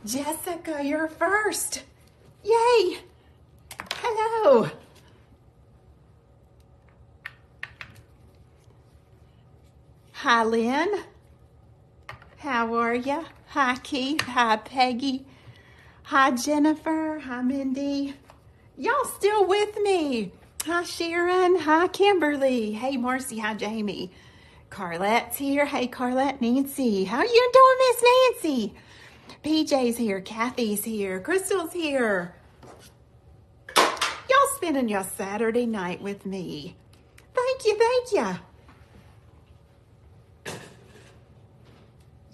Jessica, you're first. Yay. Hello. Hi, Lynn. How are ya? Hi, Keith. Hi, Peggy. Hi, Jennifer. Hi, Mindy. Y'all still with me? Hi, Sharon. Hi, Kimberly. Hey, Marcy. Hi, Jamie. Carlette's here. Hey, Carlette. Nancy. How you doing, Miss Nancy? PJ's here. Kathy's here. Crystal's here. Y'all spending your Saturday night with me. Thank you. Thank you.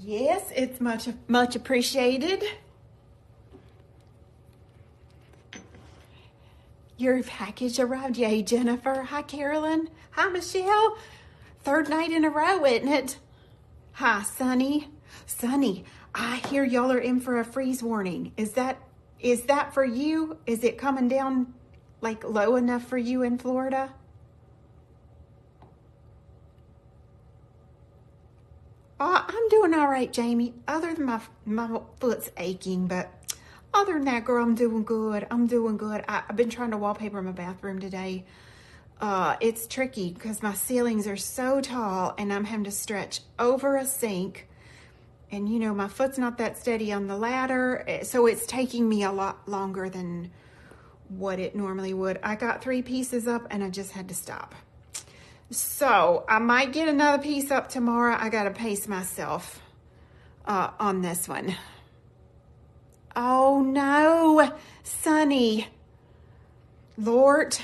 Yes, it's much appreciated. Your package arrived. Yay, Jennifer. Hi, Carolyn. Hi, Michelle. Third night in a row, isn't it? Hi, Sunny. Sunny, I hear y'all are in for a freeze warning. Is that for you? Is it coming down like low enough for you in Florida? I'm doing all right, Jamie. Other than my foot's aching, but other than that, girl, I'm doing good. I'm doing good. I've been trying to wallpaper my bathroom today. It's tricky because my ceilings are so tall and I'm having to stretch over a sink. And you know, my foot's not that steady on the ladder, so it's taking me a lot longer than what it normally would. I got 3 pieces up and I just had to stop. So I might get another piece up tomorrow. I got to pace myself on this one. Oh no, Sunny. Lord. They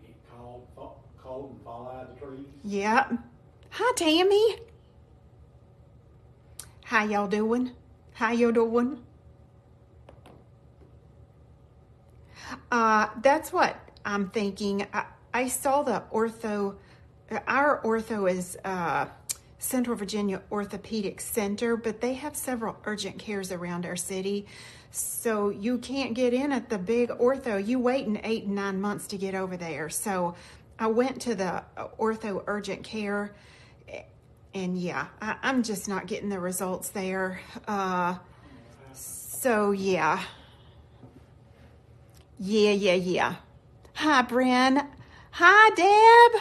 get cold and fall out of the trees. Yep. Hi, Tammy. How y'all doing? How y'all doing? That's what I'm thinking. I saw the ortho. Our ortho is Central Virginia Orthopedic Center, but they have several urgent cares around our city. So you can't get in at the big ortho. You wait in 8 and 9 months to get over there. So I went to the ortho urgent care, and yeah, I'm just not getting the results there. So yeah. Yeah. Hi, Bren. Hi, Deb.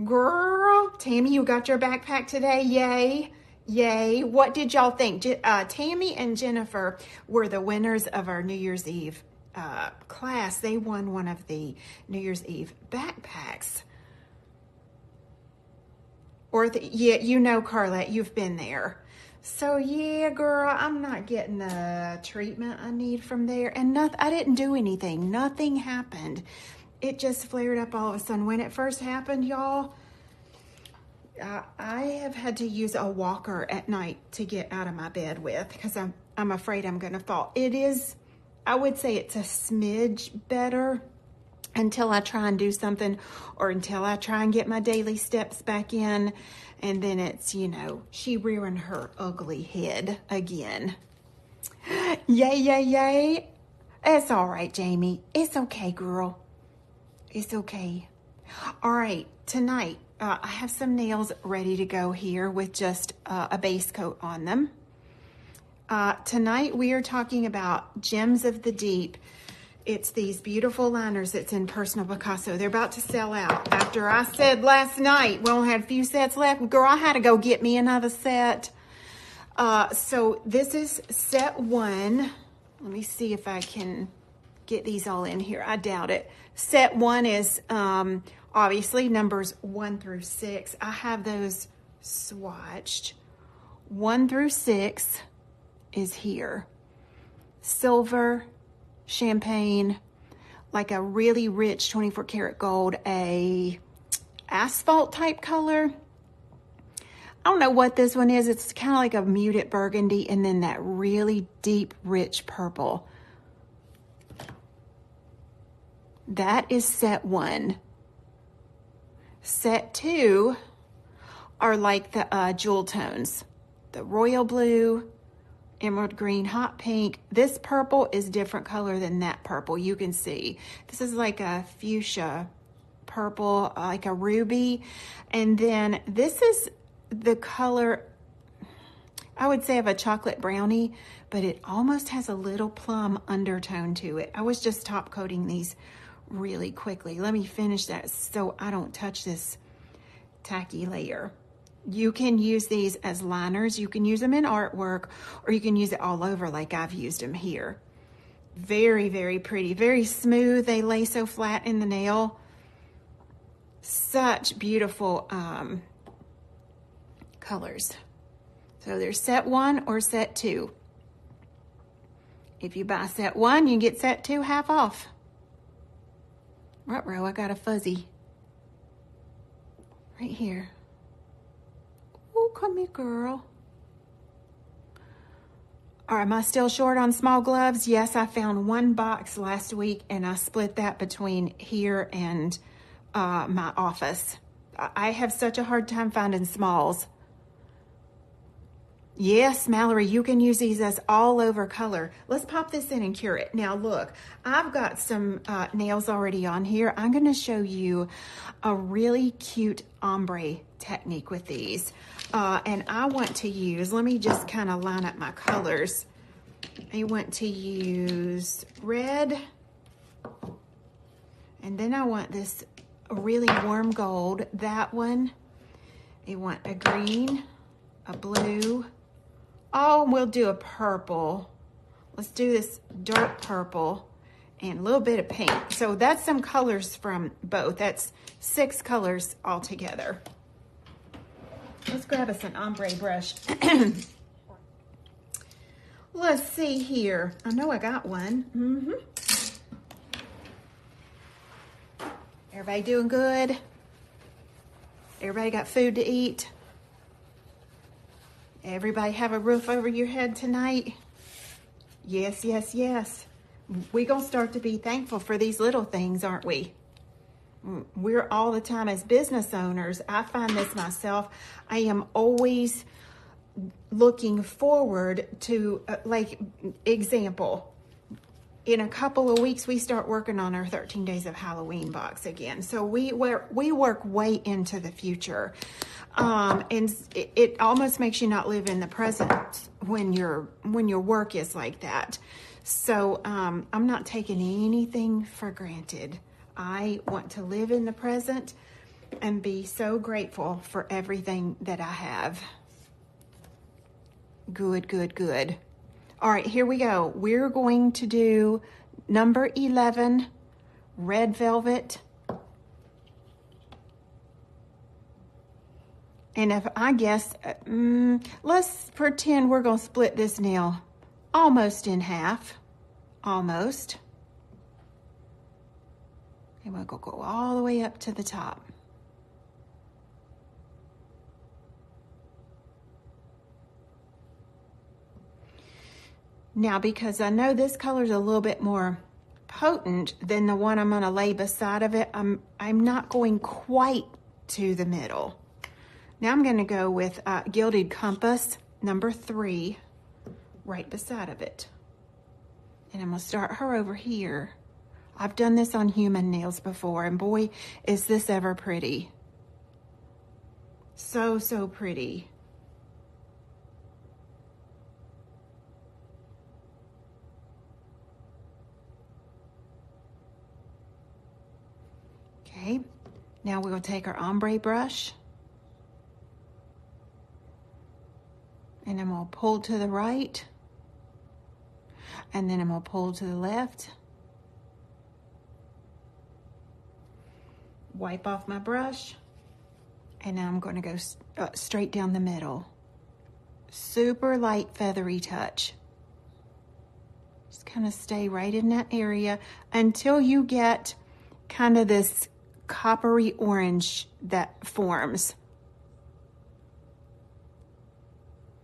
Girl, Tammy, you got your backpack today. Yay. What did y'all think? Tammy and Jennifer were the winners of our New Year's Eve class. They won one of the New Year's Eve backpacks. Yeah, you know, Carlette, you've been there. So yeah, girl, I'm not getting the treatment I need from there. And I didn't do anything. Nothing happened. It just flared up all of a sudden. When it first happened, y'all, I have had to use a walker at night to get out of my bed with because I'm afraid I'm going to fall. It is, I would say it's a smidge better until I try and do something, or until I try and get my daily steps back in. And then it's, you know, she rearing her ugly head again. Yay. It's all right, Jamie. It's okay, girl. It's okay. All right, tonight, I have some nails ready to go here with just a base coat on them. Tonight, we are talking about Gems of the Deep. It's these beautiful liners that's in Personal Picasso. They're about to sell out. After I said last night, we only had a few sets left. Girl, I had to go get me another set. So this is set 1. Let me see if I can get these all in here. I doubt it. Set 1 is obviously numbers 1 through 6. I have those swatched. 1 through 6 is here. Silver, champagne, like a really rich 24 karat gold, a asphalt type color. I don't know what this one is. It's kind of like a muted burgundy, and then that really deep, rich purple. That is set 1. Set 2 are like the jewel tones. The royal blue, emerald green, hot pink. This purple is different color than that purple. You can see this is like a fuchsia purple, like a ruby. And then this is the color, I would say of a chocolate brownie, but it almost has a little plum undertone to it. I was just top coating these really quickly. Let me finish that so I don't touch this tacky layer. You can use these as liners. You can use them in artwork, or you can use it all over like I've used them here. Very, very pretty, very smooth. They lay so flat in the nail. Such beautiful colors. So there's set 1 or set 2. If you buy set 1, you can get set 2 half off. Ruh-roh, I got a fuzzy. Right here. Oh, come here, girl. All right, am I still short on small gloves? Yes, I found 1 box last week, and I split that between here and my office. I have such a hard time finding smalls. Yes, Mallory, you can use these as all over color. Let's pop this in and cure it. Now look, I've got some nails already on here. I'm gonna show you a really cute ombre technique with these. And I want to use, let me just kind of line up my colors. I want to use red, and then I want this really warm gold, that one. I want a green, a blue. Oh, we'll do a purple. Let's do this dark purple and a little bit of pink. So that's some colors from both. That's 6 colors all together. Let's grab us an ombre brush. Let's see here. I know I got one. Everybody doing good? Everybody got food to eat? Everybody have a roof over your head tonight? Yes, yes, yes. We're going to start to be thankful for these little things, aren't we? We're all the time as business owners. I find this myself. I am always looking forward to, like, example. In a couple of weeks, we start working on our 13 Days of Halloween box again. So we work way into the future. And it almost makes you not live in the present when your work is like that. So I'm not taking anything for granted. I want to live in the present and be so grateful for everything that I have. Good, good, good. All right, here we go. We're going to do number 11, red velvet. And if I guess, let's pretend we're going to split this nail almost in half. Almost. And we'll go all the way up to the top. Now, because I know this color is a little bit more potent than the one I'm going to lay beside of it, I'm not going quite to the middle. Now I'm going to go with Gilded Compass, number 3, right beside of it. And I'm going to start her over here. I've done this on human nails before, and boy, is this ever pretty. So, so pretty. Okay, now we're going to take our ombre brush, and I'm going to pull to the right, and then I'm going to pull to the left. Wipe off my brush, and now I'm going to go straight down the middle. Super light feathery touch. Just kind of stay right in that area until you get kind of this coppery orange that forms.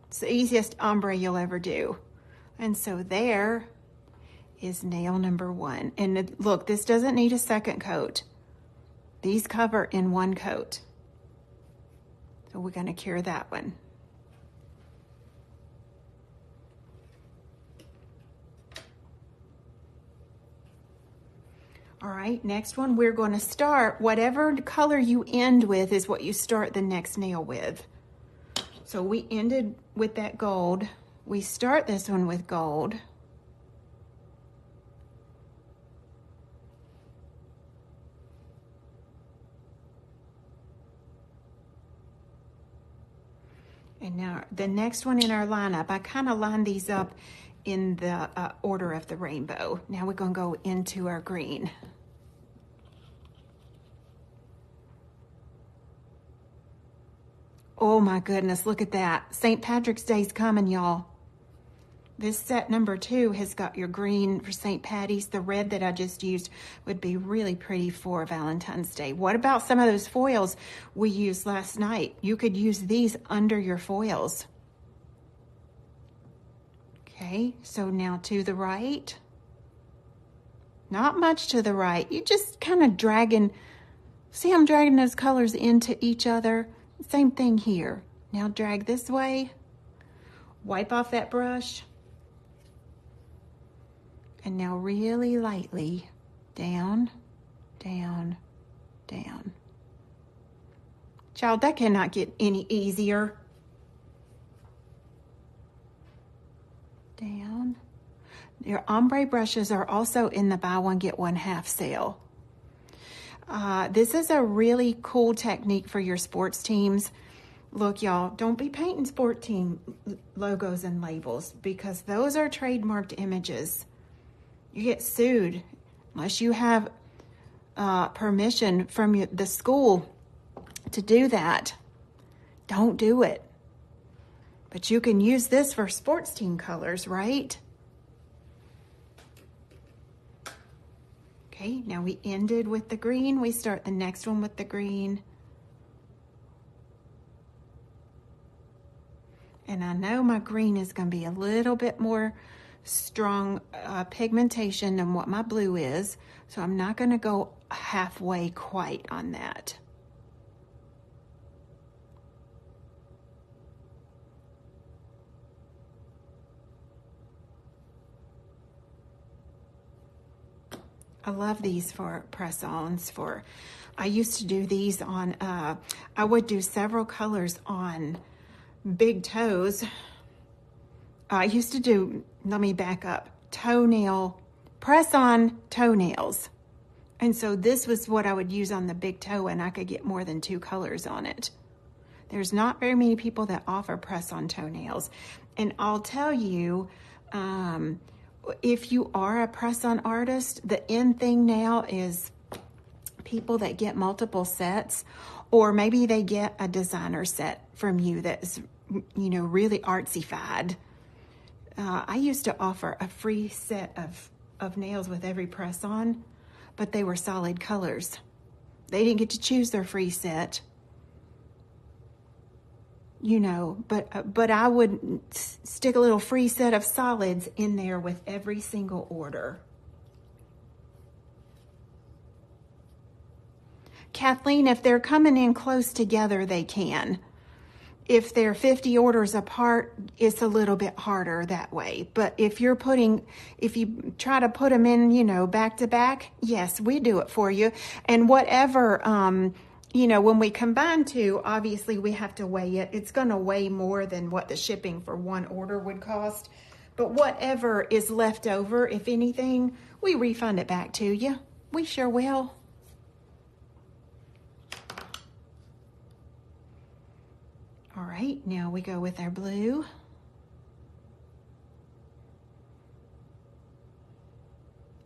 It's the easiest ombre you'll ever do. And so there is nail number 1. And look, this doesn't need a second coat. These cover in 1 coat. So we're going to cure that one. All right, next one, we're going to start, whatever color you end with is what you start the next nail with. So we ended with that gold. We start this one with gold. And now the next one in our lineup, I kind of lined these up in the order of the rainbow. Now we're going to go into our green. Oh my goodness, look at that. St. Patrick's Day's coming, y'all. This set number 2 has got your green for St. Patty's. The red that I just used would be really pretty for Valentine's Day. What about some of those foils we used last night? You could use these under your foils. Okay, so now to the right. Not much to the right. You just kind of dragging, see I'm dragging those colors into each other? Same thing here. Now drag this way. Wipe off that brush. And now really lightly, down, down, down. Child, that cannot get any easier. Down. Your ombre brushes are also in the buy one, get one half sale. This is a really cool technique for your sports teams. Look, y'all, don't be painting sport team logos and labels because those are trademarked images. You get sued unless you have permission from the school to do that. Don't do it. But you can use this for sports team colors, right? Okay, now we ended with the green. We start the next one with the green. And I know my green is going to be a little bit more strong pigmentation than what my blue is, so I'm not going to go halfway quite on that. I love these for press-ons. I used to do these on, I would do several colors on big toes. I used to do, let me back up, press-on toenails. And so this was what I would use on the big toe, and I could get more than 2 colors on it. There's not very many people that offer press-on toenails. And I'll tell you, if you are a press-on artist, the in thing now is people that get multiple sets, or maybe they get a designer set from you that's, you know, really artsy-fied. I used to offer a free set of nails with every press-on, but they were solid colors. They didn't get to choose their free set, you know, but I would stick a little free set of solids in there with every single order. Kathleen, if they're coming in close together, they can. If they're 50 orders apart, it's a little bit harder that way. But if you try to put them in, you know, back to back, yes, we do it for you. And whatever, you know, when we combine 2, obviously we have to weigh it. It's going to weigh more than what the shipping for one order would cost. But whatever is left over, if anything, we refund it back to you. We sure will. All right, now we go with our blue.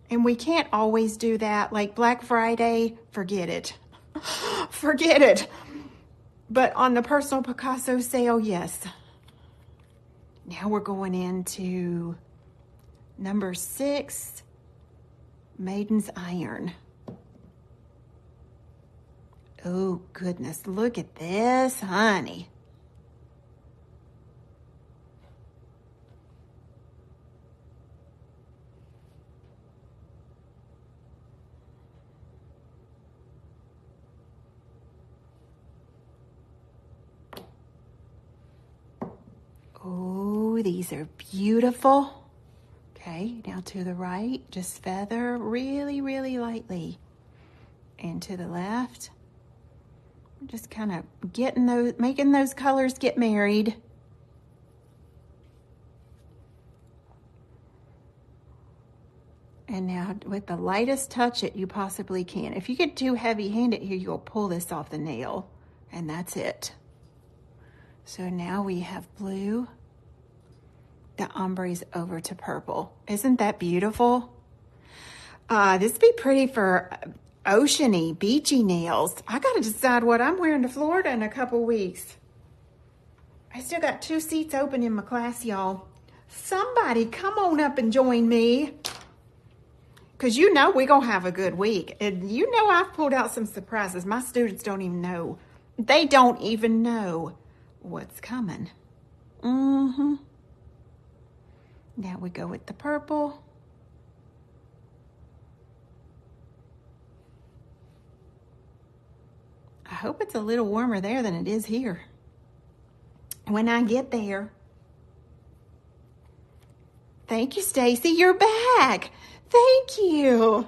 And we can't always do that. Like Black Friday, forget it. Forget it. But on the personal Picasso sale, yes. Now we're going into number 6, Maiden's Iron. Oh, goodness. Look at this, honey. Oh, these are beautiful. Okay, now to the right, just feather really, really lightly. And to the left. Just kind of getting those, making those colors get married. And now with the lightest touch that you possibly can. If you get too heavy-handed here, you'll pull this off the nail, and that's it. So now we have blue. The ombre's over to purple. Isn't that beautiful? This would be pretty for oceany, beachy nails. I gotta decide what I'm wearing to Florida in a couple weeks. I still got 2 seats open in my class, y'all. Somebody come on up and join me. Because you know we're going to have a good week. And you know I've pulled out some surprises. My students don't even know. They don't even know what's coming. Now we go with the purple. I hope it's a little warmer there than it is here. When I get there. Thank you, Stacy. You're back. Thank you.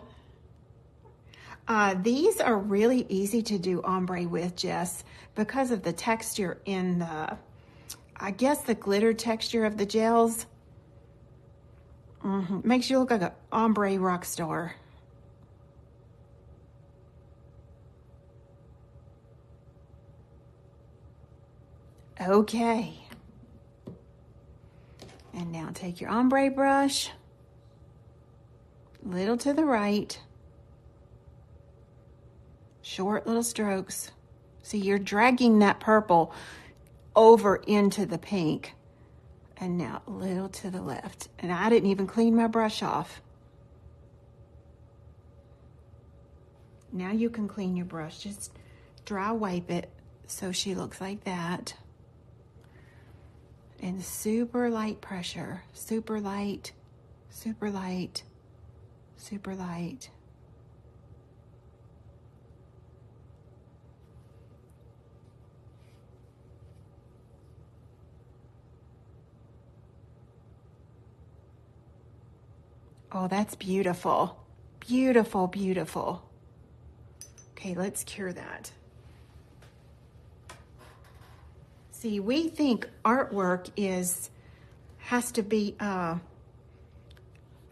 These are really easy to do ombre with, Jess, because of the texture in the, I guess the glitter texture of the gels. Makes you look like an ombre rock star. Okay. And now take your ombre brush, little to the right, short little strokes. See, you're dragging that purple over into the pink. And now a little to the left. And I didn't even clean my brush off. Now you can clean your brush. Just dry wipe it so she looks like that. And super light pressure. Super light, super light, super light. Oh, that's beautiful. Beautiful, beautiful. Okay, let's cure that. See, we think artwork has to be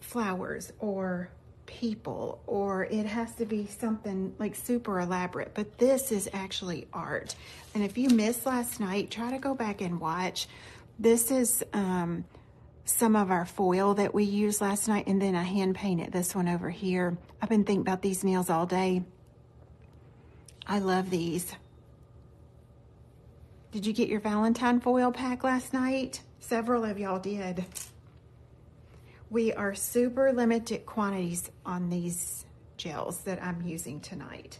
flowers or people, or it has to be something like super elaborate, but this is actually art. And if you missed last night, try to go back and watch. This is some of our foil that we used last night, and then I hand painted this one over here. I've been thinking about these nails all day. I love these. Did you get your Valentine foil pack last night? Several of y'all did. We are super limited quantities on these gels that I'm using tonight.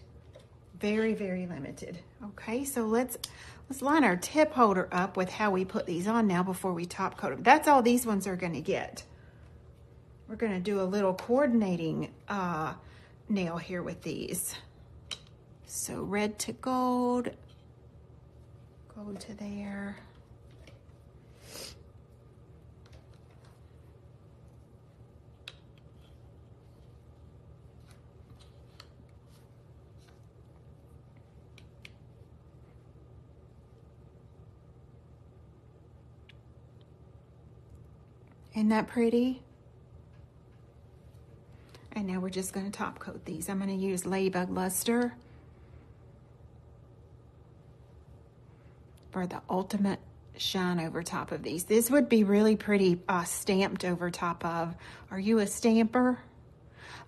Very, very limited. Okay, so let's line our tip holder up with how we put these on now before we top coat them. That's all these ones are gonna get. We're gonna do a little coordinating nail here with these. So red to gold, gold to there. Isn't that pretty? And now we're just going to top coat these. I'm going to use Ladybug Luster for the ultimate shine over top of these. This would be really pretty stamped over top of. Are you a stamper?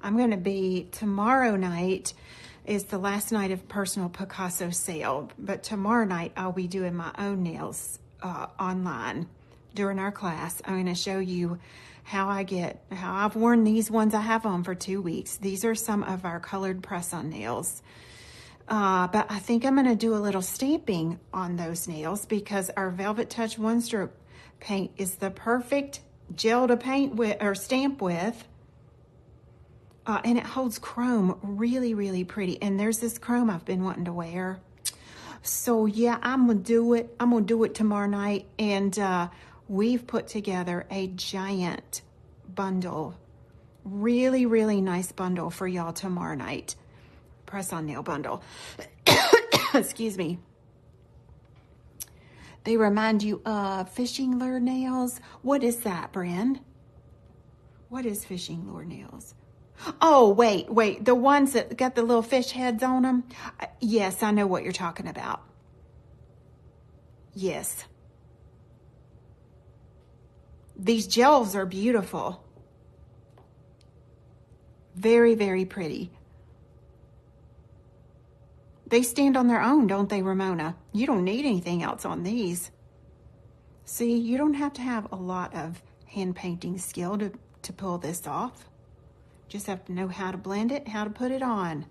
I'm going to be, tomorrow night is the last night of personal Picasso sale, but tomorrow night I'll be doing my own nails online. During our class, I'm going to show you how I've worn these ones. I have on for 2 weeks. These are some of our colored press-on nails. But I think I'm going to do a little stamping on those nails because our Velvet Touch One Stroke paint is the perfect gel to paint with or stamp with. And it holds chrome really, really pretty. And there's this chrome I've been wanting to wear. So yeah, I'm going to do it. I'm going to do it tomorrow night. And we've put together a giant bundle. Really, really nice bundle for y'all tomorrow night. Press-on nail bundle. excuse me. They remind you of fishing lure nails. What is that, Bren? What is fishing lure nails? Oh, wait. The ones that got the little fish heads on them? Yes, I know what you're talking about. Yes. These gels are beautiful. Very, very pretty. They stand on their own, don't they, Ramona? You don't need anything else on these. See, you don't have to have a lot of hand painting skill to pull this off. Just have to know how to blend it, how to put it on.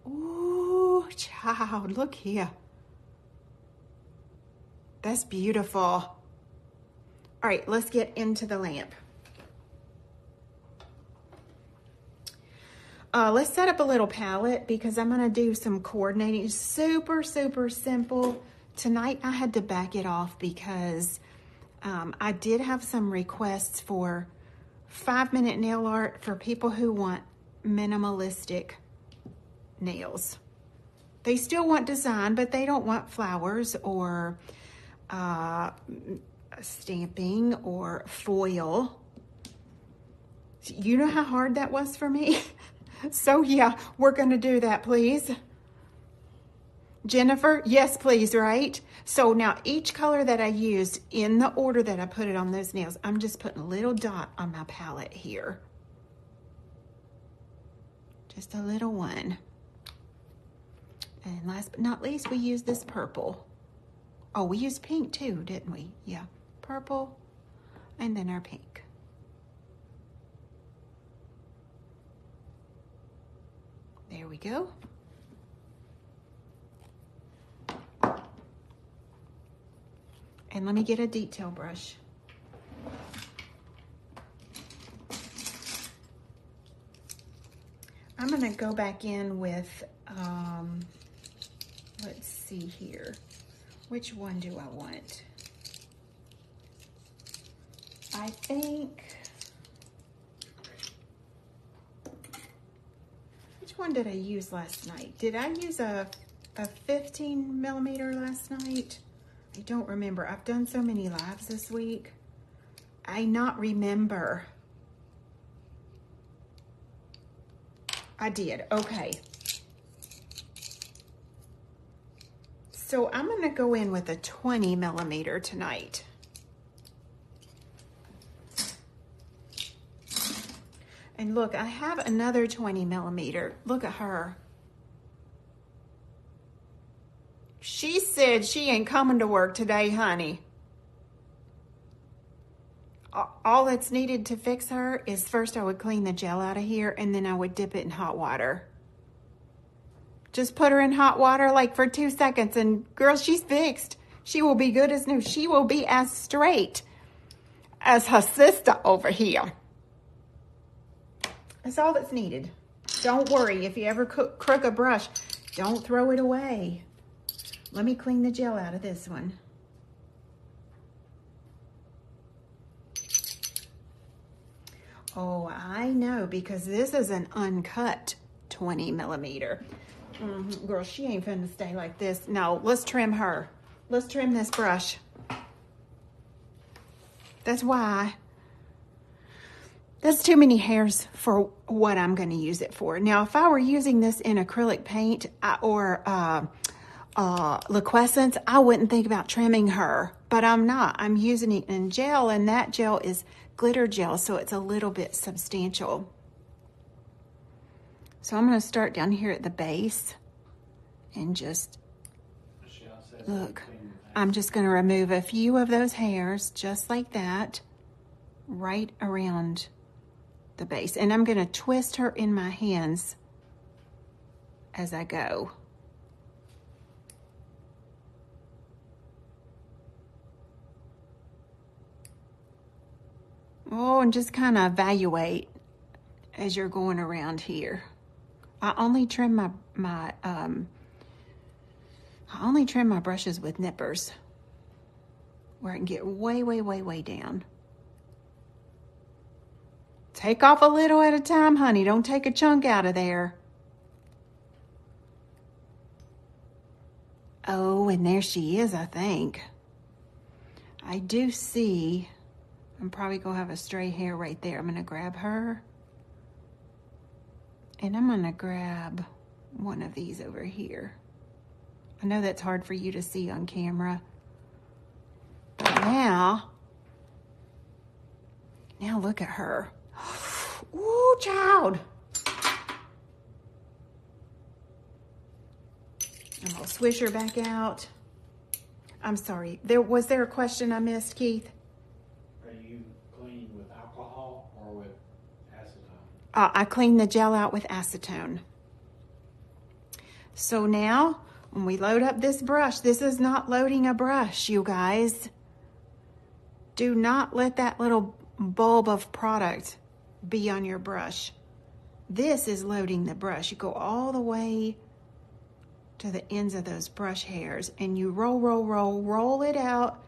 Ooh, child, look here. That's beautiful. All right, let's get into the lamp. Let's set up a little palette because I'm gonna do some coordinating. Super, super simple. Tonight I had to back it off because I did have some requests for 5-minute nail art for people who want minimalistic nails. They still want design, but they don't want flowers or stamping or foil. You know how hard that was for me? So yeah, we're gonna do that, please. Jennifer, yes, please, right? So now each color that I used in the order that I put it on those nails, I'm just putting a little dot on my palette here. Just a little one. And last but not least, we use this purple. Oh, we used pink too, didn't we? Yeah, purple, and then our pink. There we go. And let me get a detail brush. I'm gonna go back in with, let's see here. Which one do I want? I think, which one did I use last night? Did I use a 15 millimeter last night? I don't remember. I've done so many lives this week. I not remember. I did, okay. So I'm gonna go in with a 20 millimeter tonight. And look, I have another 20 millimeter. Look at her. She said she ain't coming to work today, honey. All that's needed to fix her is first I would clean the gel out of here and then I would dip it in hot water. Just put her in hot water like for 2 seconds and girl, she's fixed. She will be good as new. She will be as straight as her sister over here. That's all that's needed. Don't worry, if you ever crook a brush, don't throw it away. Let me clean the gel out of this one. Oh, I know, because this is an uncut 20 millimeter. Girl, she ain't finna stay like this. No, let's trim her. Let's trim this brush. That's why. That's too many hairs for what I'm gonna use it for. Now, if I were using this in acrylic paint or liquescence, I wouldn't think about trimming her, but I'm not. I'm using it in gel, and that gel is glitter gel, so it's a little bit substantial. So I'm going to start down here at the base and just look. I'm just going to remove a few of those hairs just like that right around the base, and I'm going to twist her in my hands as I go. Oh, and just kind of evaluate as you're going around here. I only trim my brushes with nippers where I can get way, way, way, way down. Take off a little at a time, honey. Don't take a chunk out of there. Oh, and there she is, I think. I do see, I'm probably going to have a stray hair right there. I'm going to grab her. And I'm going to grab one of these over here. I know that's hard for you to see on camera. But now look at her. Ooh, child. I'm going to swish her back out. I'm sorry. Was there a question I missed, Keith? Are you cleaning with alcohol or with acetone? I cleaned the gel out with acetone. So now, when we load up this brush, this is not loading a brush, you guys. Do not let that little bulb of product be on your brush. This is loading the brush. You go all the way to the ends of those brush hairs and you roll it out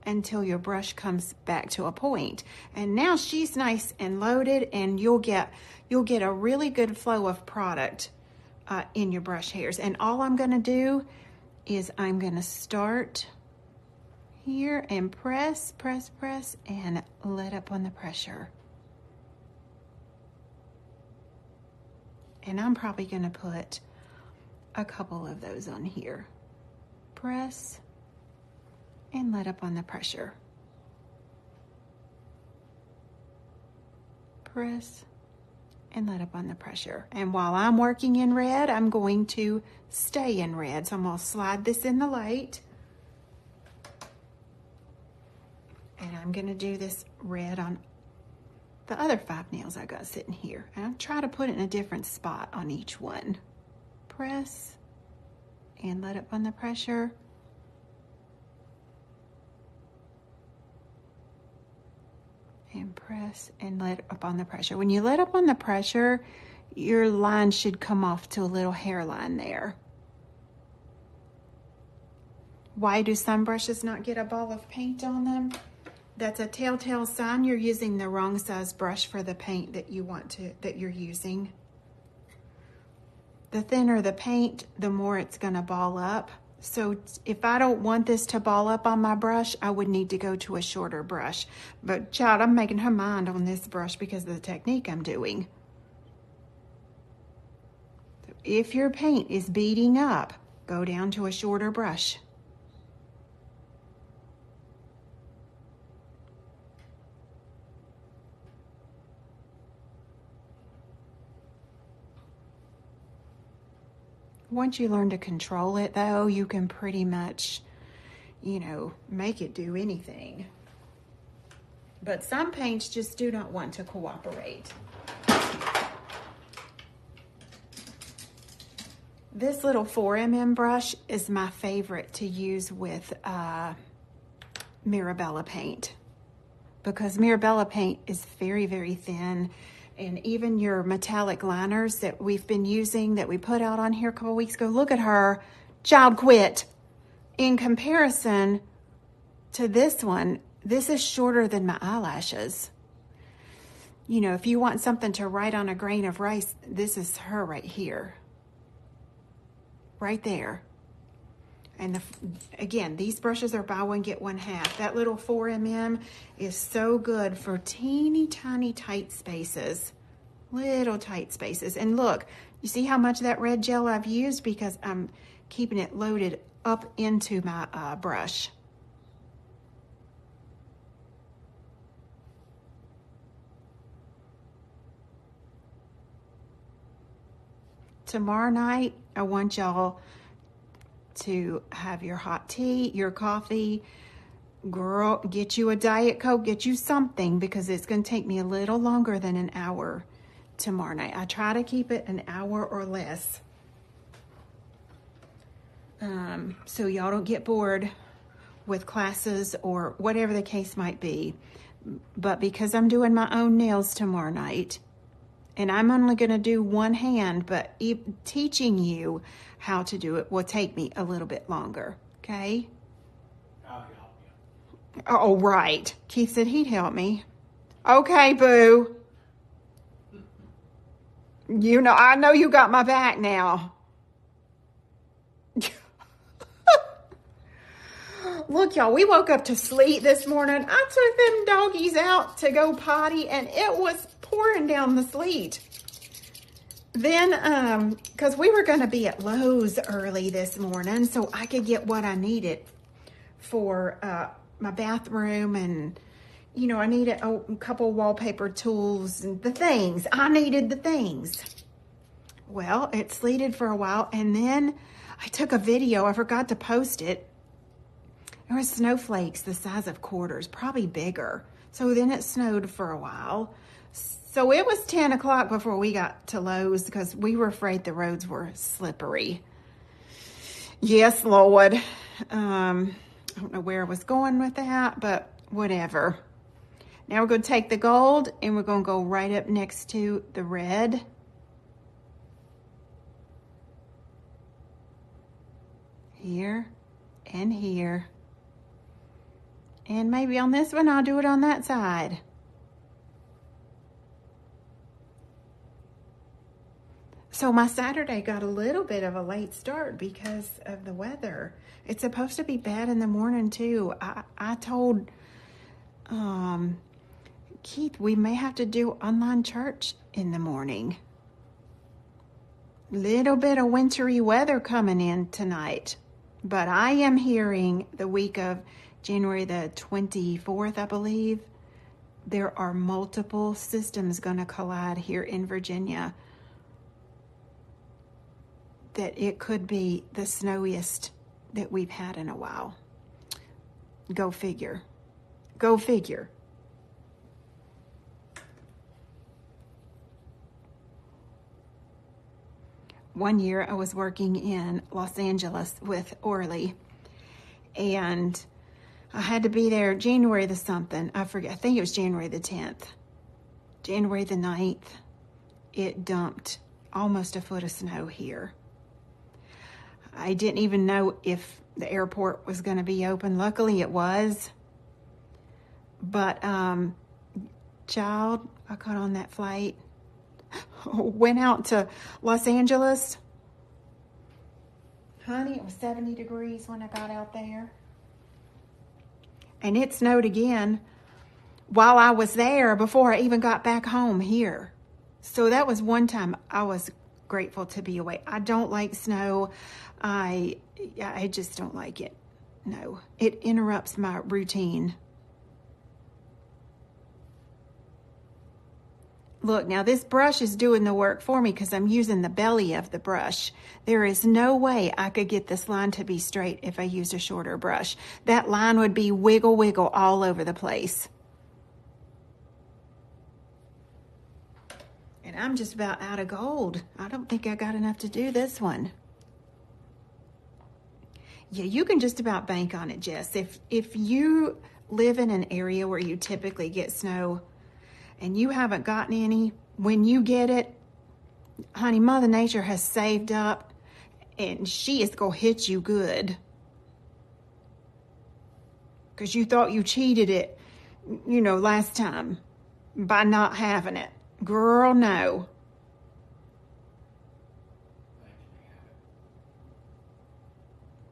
until your brush comes back to a point. And now she's nice and loaded, and you'll get a really good flow of product in your brush hairs. And all I'm gonna do is I'm gonna start here and press and let up on the pressure. And I'm probably gonna put a couple of those on here. Press and let up on the pressure. Press and let up on the pressure. And while I'm working in red, I'm going to stay in red. So I'm going to slide this in the light. And I'm going to do this red on the other 5 nails I got sitting here. And I'll try to put it in a different spot on each one. Press and let up on the pressure. And press and let up on the pressure. When you let up on the pressure, your line should come off to a little hairline there. Why do some brushes not get a ball of paint on them? That's a telltale sign you're using the wrong size brush for the paint that you're using. The thinner the paint, the more it's gonna ball up. So if I don't want this to ball up on my brush, I would need to go to a shorter brush. But child, I'm making her mind on this brush because of the technique I'm doing. So if your paint is beading up, go down to a shorter brush. Once you learn to control it, though, you can pretty much, make it do anything. But some paints just do not want to cooperate. This little 4mm brush is my favorite to use with Mirabella paint, because Mirabella paint is very, very thin. And even your metallic liners that we've been using, that we put out on here a couple weeks ago, look at her, child quit. In comparison to this one, this is shorter than my eyelashes. If you want something to write on a grain of rice, this is her right here. Right there. And again, these brushes are buy one, get one half. That little 4mm is so good for teeny tiny tight spaces. Little tight spaces. And look, you see how much of that red gel I've used? Because I'm keeping it loaded up into my brush. Tomorrow night, I want y'all to have your hot tea, your coffee. Girl, get you a Diet Coke, get you something, because it's going to take me a little longer than an hour tomorrow night. I try to keep it an hour or less. So y'all don't get bored with classes or whatever the case might be. But because I'm doing my own nails tomorrow night, and I'm only going to do one hand, but teaching you how to do it will take me a little bit longer, okay? I'll help you. Oh, right. Keith said he'd help me. Okay, boo. I know you got my back now. Look, y'all, we woke up to sleet this morning. I took them doggies out to go potty, and it was pouring down the sleet. Then, because we were going to be at Lowe's early this morning so I could get what I needed for my bathroom, and, you know, I needed a couple wallpaper tools and the things. I needed the things. Well, it sleeted for a while, and then I took a video. I forgot to post it. There were snowflakes the size of quarters, probably bigger. So then it snowed for a while. So it was 10 o'clock before we got to Lowe's because we were afraid the roads were slippery. Yes, Lord. I don't know where I was going with that, but whatever. Now we're going to take the gold and we're going to go right up next to the red. Here and here. And maybe on this one, I'll do it on that side. So my Saturday got a little bit of a late start because of the weather. It's supposed to be bad in the morning too. I told Keith we may have to do online church in the morning. Little bit of wintry weather coming in tonight. But I am hearing the week of January the 24th, I believe, there are multiple systems going to collide here in Virginia. That it could be the snowiest that we've had in a while. Go figure. Go figure. One year I was working in Los Angeles with Orly, and I had to be there January the something. I forget. I think it was January the 10th. January the 9th, it dumped almost a foot of snow here. I didn't even know if the airport was going to be open. Luckily it was. But, child, I got on that flight, went out to Los Angeles. Honey, it was 70 degrees when I got out there. And it snowed again while I was there before I even got back home here. So that was one time I was grateful to be away. I don't like snow. I just don't like it. No, it interrupts my routine. Look, now this brush is doing the work for me because I'm using the belly of the brush. There is no way I could get this line to be straight if I used a shorter brush. That line would be wiggle, wiggle all over the place. And I'm just about out of gold. I don't think I got enough to do this one. Yeah, you can just about bank on it, Jess. If you live in an area where you typically get snow, and you haven't gotten any, when you get it, honey, Mother Nature has saved up and she is going to hit you good. Because you thought you cheated it, you know, last time by not having it. Girl, no.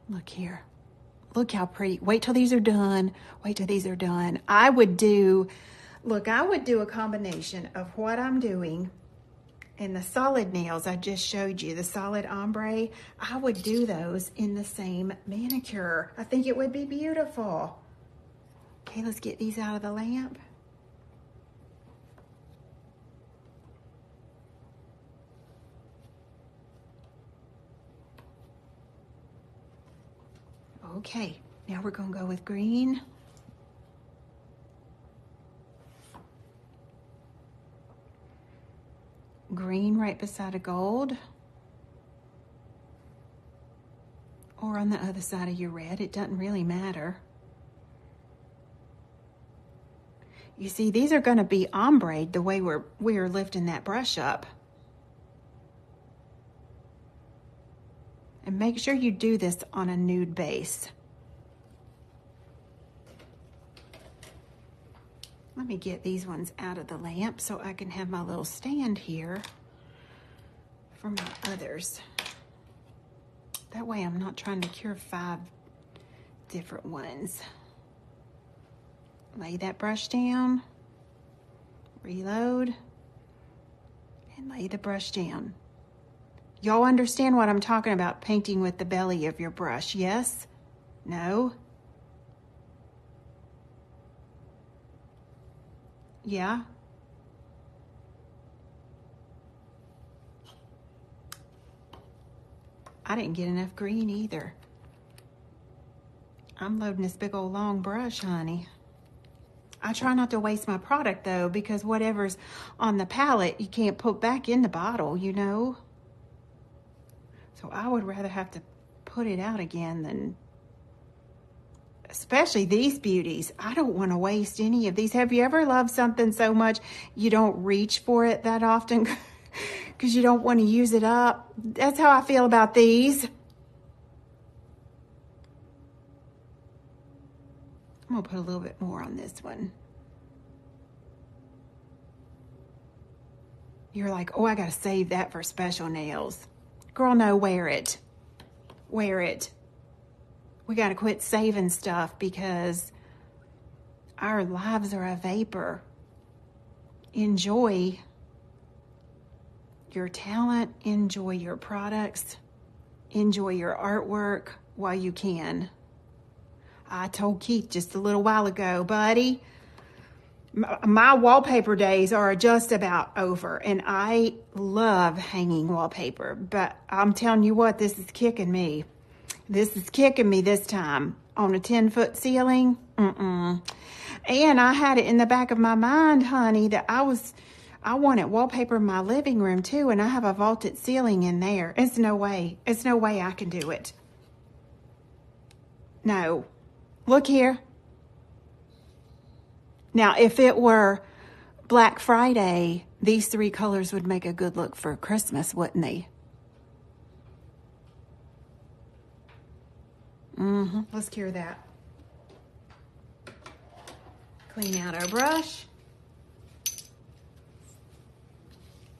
Look here. Look how pretty. Wait till these are done. Wait till these are done. I would do a combination of what I'm doing and the solid nails I just showed you, the solid ombre. I would do those in the same manicure. I think it would be beautiful. Okay, let's get these out of the lamp. Okay, now we're gonna go with green. Green right beside a gold, or on the other side of your red. It doesn't really matter. You see, these are going to be ombre'd the way we're lifting that brush up. And make sure you do this on a nude base. Let me get these ones out of the lamp so I can have my little stand here for my others. That way I'm not trying to cure 5 different ones. Lay that brush down, reload, and lay the brush down. Y'all understand what I'm talking about, painting with the belly of your brush, yes? No? Yeah? I didn't get enough green either. I'm loading this big old long brush, honey. I try not to waste my product though, because whatever's on the palette, you can't put back in the bottle, you know? So I would rather have to put it out again than, especially these beauties. I don't want to waste any of these. Have you ever loved something so much you don't reach for it that often because you don't want to use it up? That's how I feel about these. I'm going to put a little bit more on this one. You're like, oh, I got to save that for special nails. Girl, no, wear it. Wear it. We got to quit saving stuff because our lives are a vapor. Enjoy your talent. Enjoy your products. Enjoy your artwork while you can. I told Keith just a little while ago, buddy, my wallpaper days are just about over, and I love hanging wallpaper, but I'm telling you what, this is kicking me. This is kicking me this time on a 10-foot ceiling. And I had it in the back of my mind, honey, that I wanted wallpaper in my living room too, and I have a vaulted ceiling in there. It's no way I can do it. No. Look here. Now, if it were Black Friday, these three colors would make a good look for Christmas, wouldn't they? Let's cure that. Clean out our brush.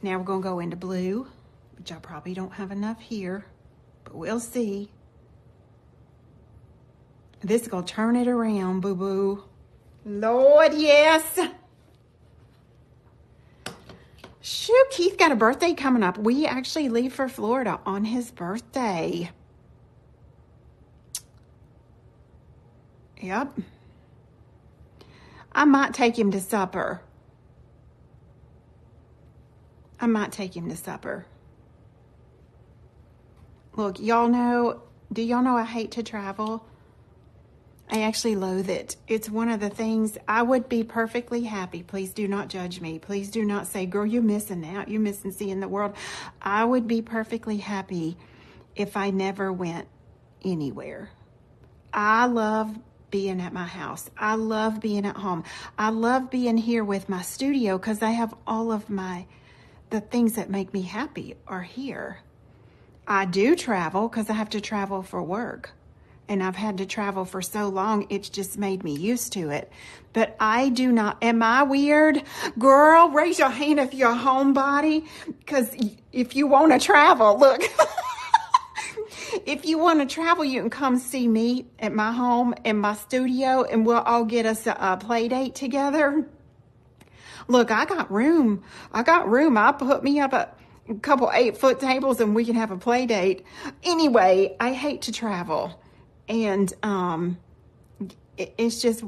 Now we're going to go into blue, which I probably don't have enough here, but we'll see. This is going to turn it around, boo-boo. Lord, yes. Shoot, Keith got a birthday coming up. We actually leave for Florida on his birthday. Yep. I might take him to supper. Look, y'all know, do y'all know I hate to travel? I actually loathe it. It's one of the things I would be perfectly happy. Please do not judge me. Please do not say, girl, you're missing out. You're missing seeing the world. I would be perfectly happy if I never went anywhere. I love being at my house. I love being at home. I love being here with my studio because I have all of the things that make me happy are here. I do travel because I have to travel for work. And I've had to travel for so long, it's just made me used to it. But I do not, am I weird? Girl, raise your hand if you're a homebody. Because if you want to travel, look. If you want to travel, you can come see me at my home in my studio, and we'll all get us a play date together. Look, I got room. I'll put me up a couple 8-foot tables and we can have a play date. Anyway, I hate to travel. And it's just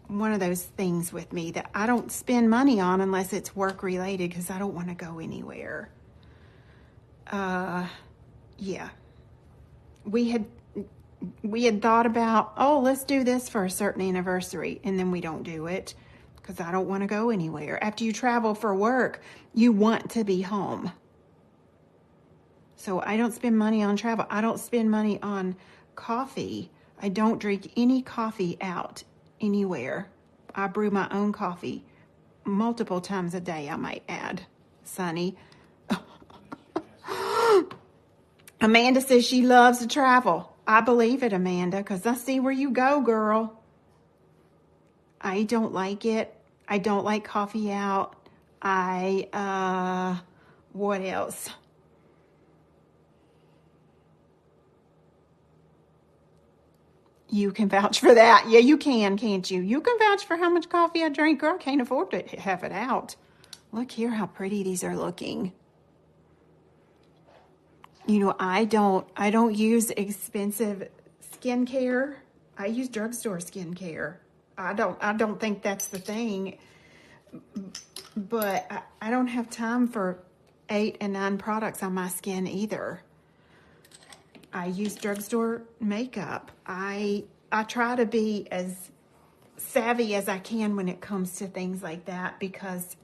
one of those things with me that I don't spend money on unless it's work related because I don't want to go anywhere. Yeah. We had thought about, oh, let's do this for a certain anniversary, and then we don't do it because I don't want to go anywhere. After you travel for work, you want to be home. So I don't spend money on travel. I don't spend money on coffee. I don't drink any coffee out anywhere. I brew my own coffee multiple times a day, I might add, Sonny. Amanda says she loves to travel. I believe it, Amanda, because I see where you go, girl. I don't like it. I don't like coffee out. What else? You can vouch for that. Yeah, you can, can't you? You can vouch for how much coffee I drink, girl. I can't afford to have it out. Look here how pretty these are looking. You know, I don't use expensive skincare. I use drugstore skincare. I don't think that's the thing. But I don't have time for 8 and 9 products on my skin either. I use drugstore makeup. I try to be as savvy as I can when it comes to things like that because,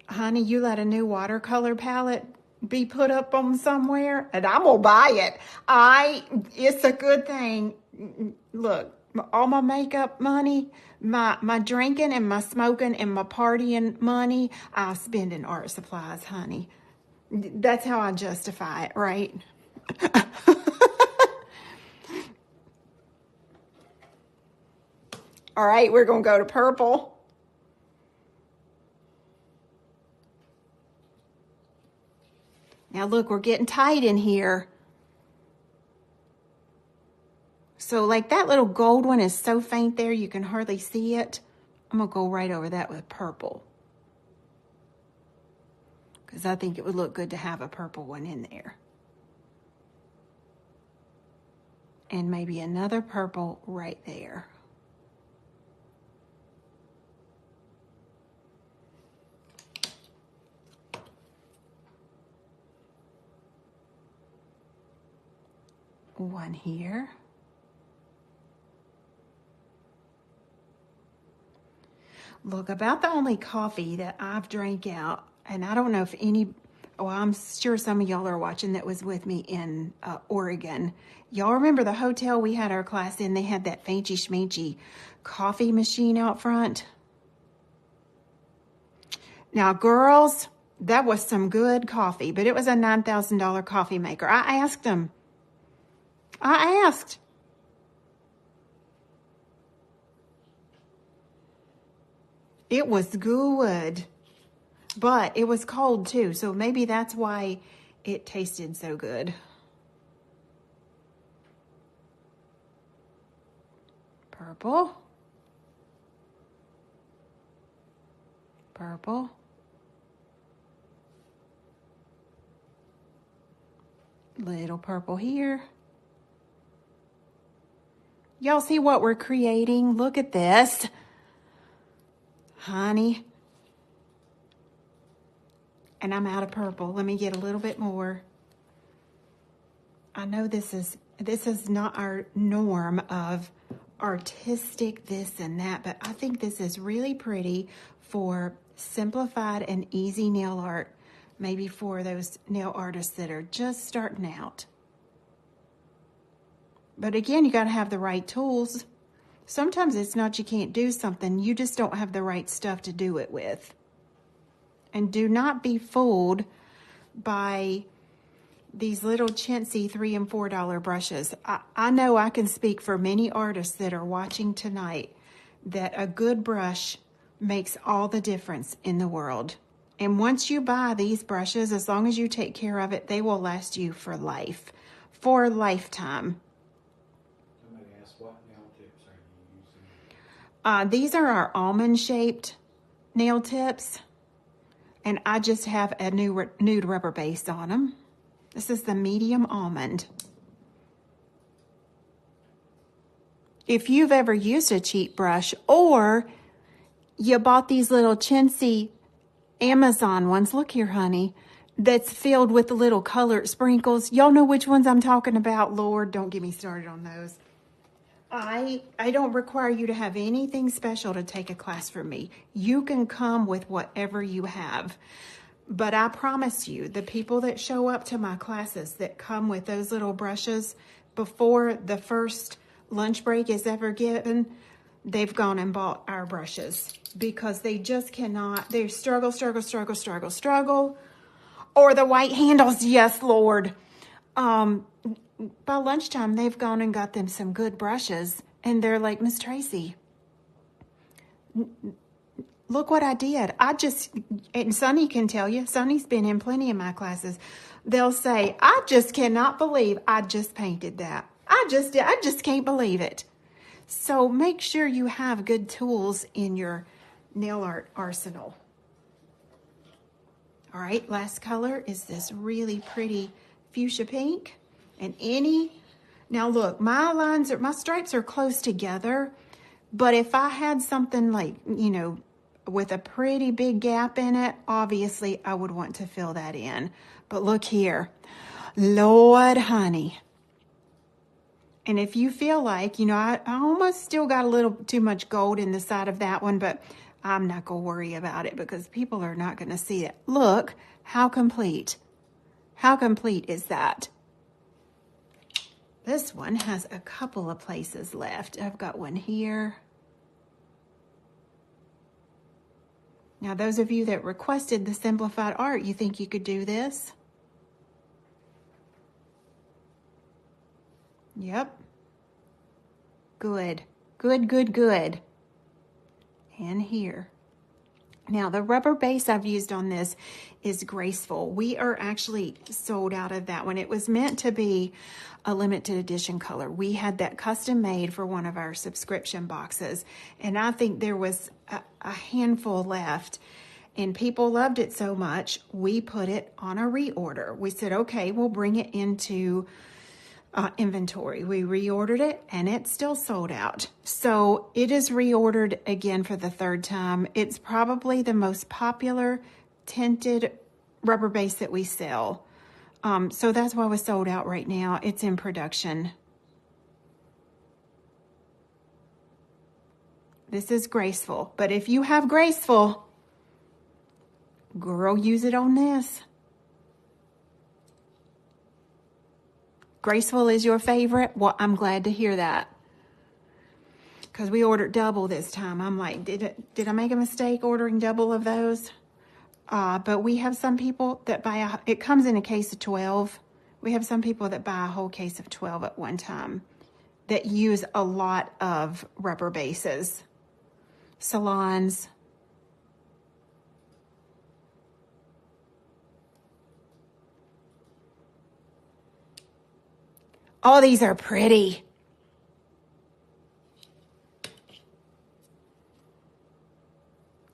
honey, you let a new watercolor palette be put up on somewhere and I'm gonna buy it. It's a good thing. Look, all my makeup money, my drinking and my smoking and my partying money, I'll spend in art supplies, honey. That's how I justify it, right? All right, we're going to go to purple. Now look, we're getting tight in here. So like that little gold one is so faint there, you can hardly see it. I'm going to go right over that with purple. Because I think it would look good to have a purple one in there. And maybe another purple right there. One here. Look, about the only coffee that I've drank out, and I don't know if I'm sure some of y'all are watching that was with me in Oregon. Y'all remember the hotel we had our class in? They had that fancy schmancy coffee machine out front. Now, girls, that was some good coffee, but it was a $9,000 coffee maker. I asked them. It was good, but it was cold too, so maybe that's why it tasted so good. Purple. Purple. Little purple here. Y'all see what we're creating? Look at this. Honey. And I'm out of purple. Let me get a little bit more. I know this is not our norm of artistic this and that, but I think this is really pretty for simplified and easy nail art. Maybe for those nail artists that are just starting out. But again, you got to have the right tools. Sometimes it's not you can't do something, you just don't have the right stuff to do it with. And do not be fooled by these little chintzy $3 and $4 brushes. I know I can speak for many artists that are watching tonight that a good brush makes all the difference in the world. And once you buy these brushes, as long as you take care of it, they will last you for life, for a lifetime. Somebody asked, what nail tips are you using? These are our almond-shaped nail tips, and I just have a nude rubber base on them. This is the medium almond. If you've ever used a cheap brush, or you bought these little chintzy Amazon ones, look here, honey, that's filled with the little colored sprinkles. Y'all know which ones I'm talking about. Lord, don't get me started on those. I don't require you to have anything special to take a class from me. You can come with whatever you have. But I promise you, the people that show up to my classes that come with those little brushes before the first lunch break is ever given, they've gone and bought our brushes because they just cannot. They struggle. Or the white handles, yes, Lord. By lunchtime, they've gone and got them some good brushes, and they're like, Miss Tracy, look what I did. And Sonny can tell you, Sonny's been in plenty of my classes. They'll say, I just cannot believe I just painted that. I just can't believe it. So make sure you have good tools in your nail art arsenal. All right, last color is this really pretty fuchsia pink. And now look, my stripes are close together, but if I had something like, with a pretty big gap in it, obviously I would want to fill that in. But look here, Lord honey. And if you feel like, I almost still got a little too much gold in the side of that one, but I'm not going to worry about it because people are not going to see it. Look, how complete. How complete is that? This one has a couple of places left. I've got one here. Now, those of you that requested the simplified art, you think you could do this? Yep. Good. Good, good, good. And here. Now, the rubber base I've used on this is Graceful. We are actually sold out of that one. It was meant to be a limited edition color. We had that custom made for one of our subscription boxes, and I think there was a handful left, and people loved it so much, we put it on a reorder. We said, okay, we'll bring it into inventory. We reordered it and it's still sold out. So it is reordered again for the third time. It's probably the most popular tinted rubber base that we sell. So that's why we're sold out right now. It's in production. This is Graceful, but if you have Graceful, girl, use it on this. Graceful is your favorite? Well, I'm glad to hear that. Because we ordered double this time. I'm like, did I make a mistake ordering double of those? But we have some people that buy, it comes in a case of 12. We have some people that buy a whole case of 12 at one time that use a lot of rubber bases. Salons. Oh, these are pretty.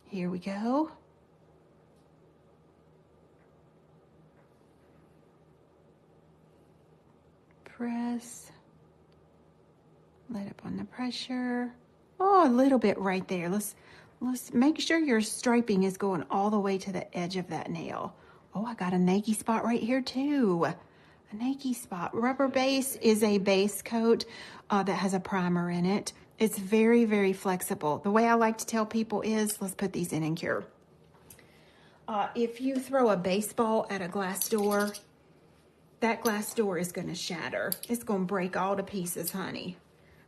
Here we go. Press. Let up on the pressure. Oh, a little bit right there. Let's make sure your striping is going all the way to the edge of that nail. Oh, I got a nakey spot right here too. A nakey spot. Rubber base is a base coat that has a primer in it. It's very, very flexible. The way I like to tell people is, let's put these in and cure. If you throw a baseball at a glass door, that glass door is going to shatter. It's going to break all to pieces, honey.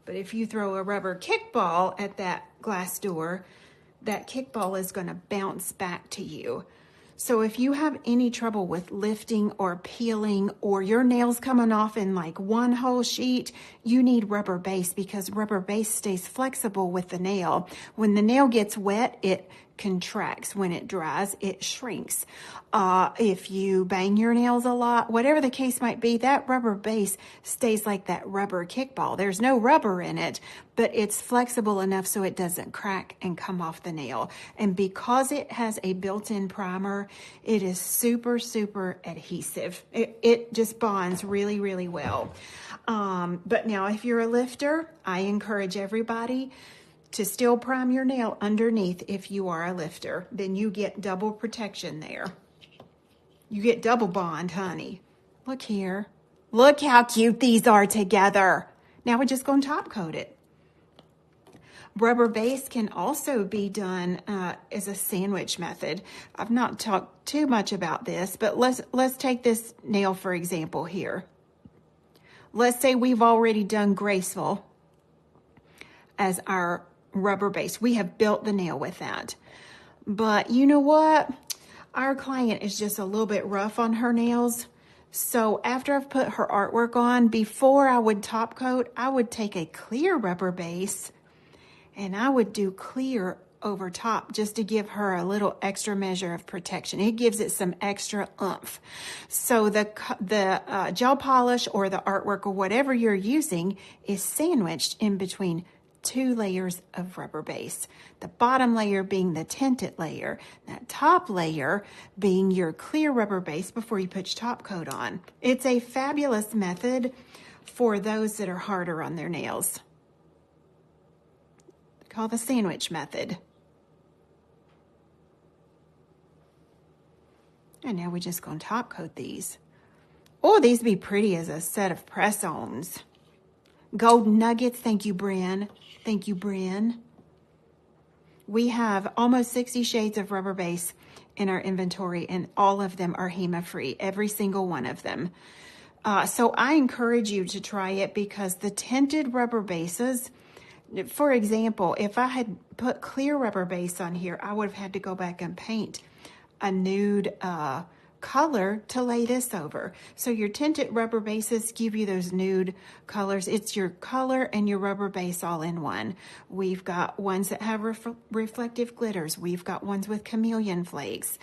But if you throw a rubber kickball at that glass door, that kickball is going to bounce back to you. So if you have any trouble with lifting or peeling or your nails coming off in like one whole sheet, you need rubber base because rubber base stays flexible with the nail. When the nail gets wet, it contracts. When it dries, it shrinks. If you bang your nails a lot, whatever the case might be, that rubber base stays like that rubber kickball. There's no rubber in it, but it's flexible enough so it doesn't crack and come off the nail. And because it has a built-in primer, it is super, super adhesive. It just bonds really, really well. But now if you're a lifter, I encourage everybody to still prime your nail underneath if you are a lifter. Then you get double protection there. You get double bond, honey. Look here. Look how cute these are together. Now we're just going to top coat it. Rubber base can also be done as a sandwich method. I've not talked too much about this, but let's take this nail for example here. Let's say we've already done Graceful as our rubber base. We have built the nail with that. But you know what? Our client is just a little bit rough on her nails. So after I've put her artwork on, before I would top coat, I would take a clear rubber base and I would do clear over top just to give her a little extra measure of protection. It gives it some extra oomph. So the gel polish or the artwork or whatever you're using is sandwiched in between 2 layers of rubber base. The bottom layer being the tinted layer, that top layer being your clear rubber base before you put your top coat on. It's a fabulous method for those that are harder on their nails. Called the sandwich method. And now we're just going to top coat these. Oh, these be pretty as a set of press-ons. Golden nuggets, thank you, Bryn. Thank you, Bryn. We have almost 60 shades of rubber base in our inventory, and all of them are HEMA-free, every single one of them. So I encourage you to try it because the tinted rubber bases, for example, if I had put clear rubber base on here, I would have had to go back and paint a nude color to lay this over. So your tinted rubber bases give you those nude colors. It's your color and your rubber base all in one. We've got ones that have reflective glitters. We've got ones with chameleon flakes.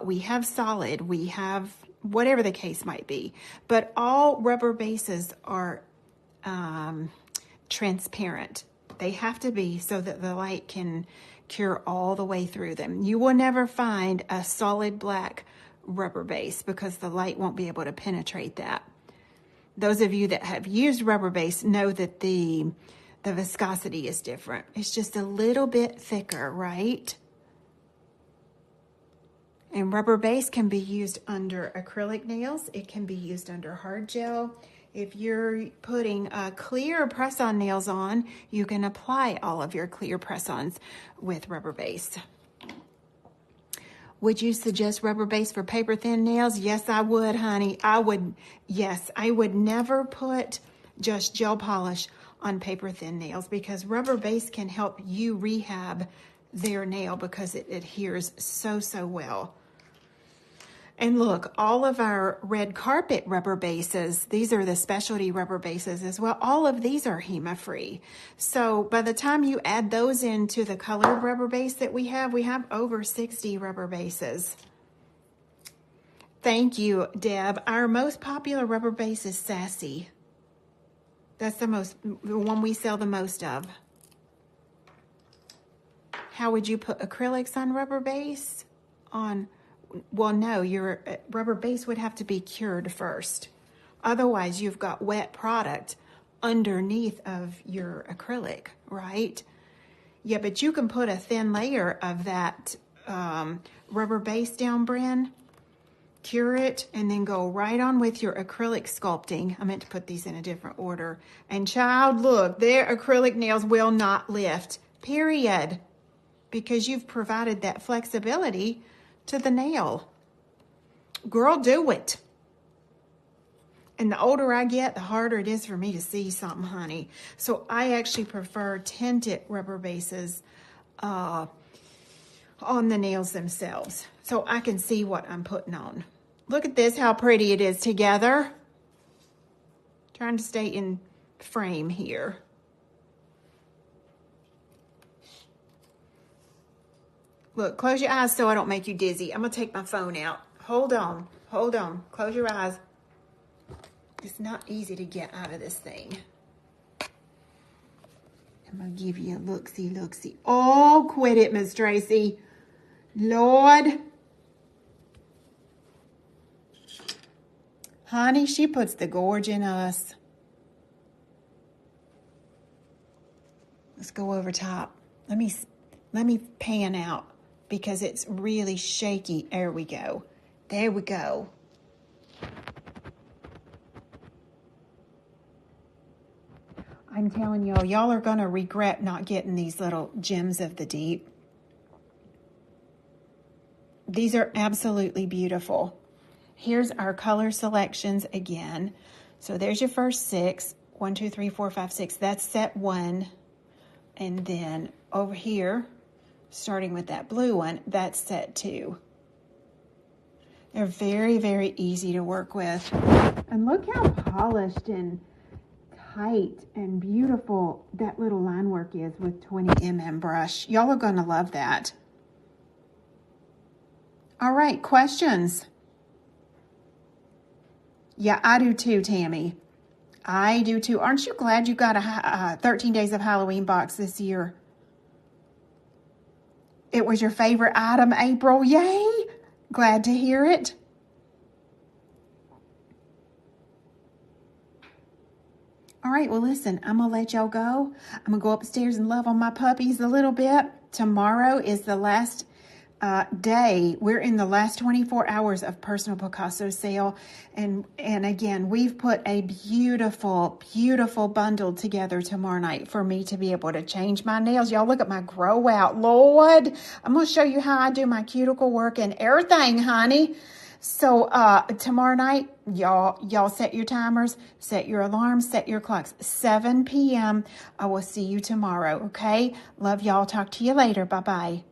We have solid. We have whatever the case might be. But all rubber bases are transparent. They have to be so that the light can cure all the way through them. You will never find a solid black rubber base because the light won't be able to penetrate that. Those of you that have used rubber base know that the viscosity is different. It's just a little bit thicker, right? And rubber base can be used under acrylic nails. It can be used under hard gel. If you're putting clear press-on nails on, you can apply all of your clear press-ons with rubber base. Would you suggest rubber base for paper thin nails? Yes, I would, honey. I would never put just gel polish on paper thin nails because rubber base can help you rehab their nail because it adheres so well. And look, all of our red carpet rubber bases, these are the specialty rubber bases as well. All of these are HEMA-free. So by the time you add those into the colored rubber base that we have over 60 rubber bases. Thank you, Deb. Our most popular rubber base is Sassy. That's the one we sell the most of. How would you put acrylics on rubber base? Well, no, your rubber base would have to be cured first. Otherwise, you've got wet product underneath of your acrylic, right? Yeah, but you can put a thin layer of that rubber base down, Bryn, cure it, and then go right on with your acrylic sculpting. I meant to put these in a different order. And child, look, their acrylic nails will not lift, period, because you've provided that flexibility to the nail. Girl, do it. And the older I get, the harder it is for me to see something, honey. So I actually prefer tinted rubber bases on the nails themselves so I can see what I'm putting on. Look at this, how pretty it is together. Trying to stay in frame here. Look, close your eyes so I don't make you dizzy. I'm going to take my phone out. Hold on. Close your eyes. It's not easy to get out of this thing. I'm going to give you a look-see. Oh, quit it, Miss Tracy. Lord. Honey, she puts the gorge in us. Let's go over top. Let me pan out, because it's really shaky. There we go. I'm telling y'all are going to regret not getting these little gems of the deep. These are absolutely beautiful. Here's our color selections again. So there's your first 6. 1, 2, 3, 4, 5, 6. That's set 1. And then over here, starting with that blue one, that's set 2. They're very, very easy to work with. And look how polished and tight and beautiful that little line work is with 20mm brush. Y'all are going to love that. All right, questions? Yeah, I do too, Tammy. I do too. Aren't you glad you got a 13 Days of Halloween box this year? It was your favorite item, April. Yay! Glad to hear it. All right, well, listen, I'm going to let y'all go. I'm going to go upstairs and love on my puppies a little bit. Tomorrow is the last day. We're in the last 24 hours of Personal Picasso sale. And again, we've put a beautiful, beautiful bundle together tomorrow night for me to be able to change my nails. Y'all look at my grow out. Lord, I'm going to show you how I do my cuticle work and everything, honey. So tomorrow night, y'all set your timers, set your alarms, set your clocks. 7 p.m. I will see you tomorrow, okay? Love y'all. Talk to you later. Bye-bye.